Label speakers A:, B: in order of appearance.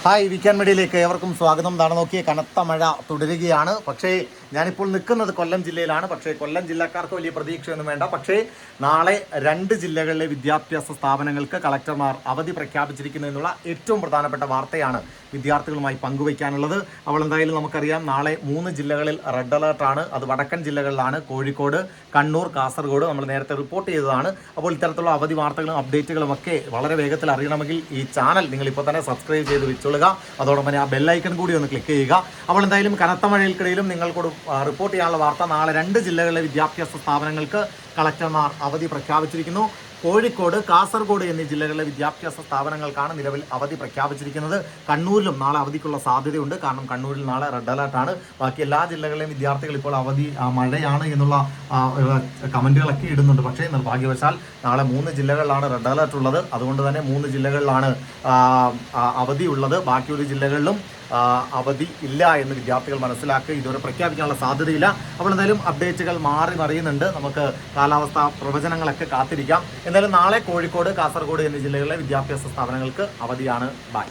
A: Hi weekend മീഡിയയിലേക്ക് ഏവർക്കും സ്വാഗതം. എന്താണ് നോക്കിയേ, കനത്ത മഴ തുടരുകയാണ്. പക്ഷേ ഞാനിപ്പോൾ നിൽക്കുന്നത് കൊല്ലം ജില്ലയിലാണ്. പക്ഷേ കൊല്ലം ജില്ലക്കാർക്ക് വലിയ പ്രതീക്ഷയൊന്നും വേണ്ട. പക്ഷേ നാളെ 2 ജില്ലകളിലെ വിദ്യാഭ്യാസ സ്ഥാപനങ്ങൾക്ക് കളക്ടർമാർ അവധി പ്രഖ്യാപിച്ചിരിക്കുന്നു എന്നുള്ള ഏറ്റവും പ്രധാനപ്പെട്ട വാർത്തയാണ് വിദ്യാർത്ഥികളുമായി പങ്കുവയ്ക്കാനുള്ളത്. അപ്പോൾ എന്തായാലും നമുക്കറിയാം, നാളെ 3 ജില്ലകളിൽ റെഡ് അലേർട്ടാണ്. അത് വടക്കൻ ജില്ലകളിലാണ്, കോഴിക്കോട്, കണ്ണൂർ, കാസർഗോഡ്. നമ്മൾ നേരത്തെ റിപ്പോർട്ട് ചെയ്തതാണ്. അപ്പോൾ ഇത്തരത്തിലുള്ള അവധി വാർത്തകളും അപ്ഡേറ്റുകളും ഒക്കെ വളരെ വേഗത്തിൽ അറിയണമെങ്കിൽ ഈ ചാനൽ നിങ്ങൾ ഇപ്പോൾ തന്നെ സബ്സ്ക്രൈബ് ചെയ്ത് വെച്ചോളുക. അതോടൊപ്പം തന്നെ ആ ബെല്ലൈക്കൺ കൂടി ഒന്ന് ക്ലിക്ക് ചെയ്യുക. അപ്പോൾ എന്തായാലും കനത്ത മഴയ്ക്കിടയിലും നിങ്ങൾക്കൂടെ റിപ്പോർട്ട് ചെയ്യാനുള്ള വാർത്ത, നാളെ 2 ജില്ലകളിലെ വിദ്യാഭ്യാസ സ്ഥാപനങ്ങൾക്ക് കളക്ടർമാർ അവധി പ്രഖ്യാപിച്ചിരിക്കുന്നു. കോഴിക്കോട്, കാസർഗോഡ് എന്നീ ജില്ലകളിലെ വിദ്യാഭ്യാസ സ്ഥാപനങ്ങൾക്കാണ് നിലവിൽ അവധി പ്രഖ്യാപിച്ചിരിക്കുന്നത്. കണ്ണൂരിലും നാളെ അവധിക്കുള്ള സാധ്യതയുണ്ട്. കാരണം കണ്ണൂരിൽ നാളെ റെഡ് അലേർട്ടാണ്. ബാക്കി എല്ലാ ജില്ലകളിലെയും വിദ്യാർത്ഥികൾ ഇപ്പോൾ അവധി മഴയാണ് എന്നുള്ള കമന്റുകളൊക്കെ ഇടുന്നുണ്ട്. പക്ഷേ നിർഭാഗ്യവശാൽ നാളെ 3 ജില്ലകളിലാണ് റെഡ് അലേർട്ട് ഉള്ളത്. അതുകൊണ്ട് തന്നെ 3 ജില്ലകളിലാണ് അവധി ഉള്ളത്. ബാക്കിയൊരു ജില്ലകളിലും അവധി ഇല്ല എന്ന് വിദ്യാർത്ഥികൾ മനസ്സിലാക്കി. ഇതുവരെ പ്രഖ്യാപിക്കാനുള്ള സാധ്യതയില്ല. അപ്പോൾ എന്തായാലും അപ്ഡേറ്റുകൾ മാറി മറിയുന്നുണ്ട്. നമുക്ക് കാലാവസ്ഥാ പ്രവചനങ്ങളൊക്കെ കാത്തിരിക്കാം. എന്തായാലും നാളെ കോഴിക്കോട്, കാസർഗോഡ് എന്നീ ജില്ലകളിലെ വിദ്യാഭ്യാസ സ്ഥാപനങ്ങൾക്ക് അവധിയാണ്. ബൈ.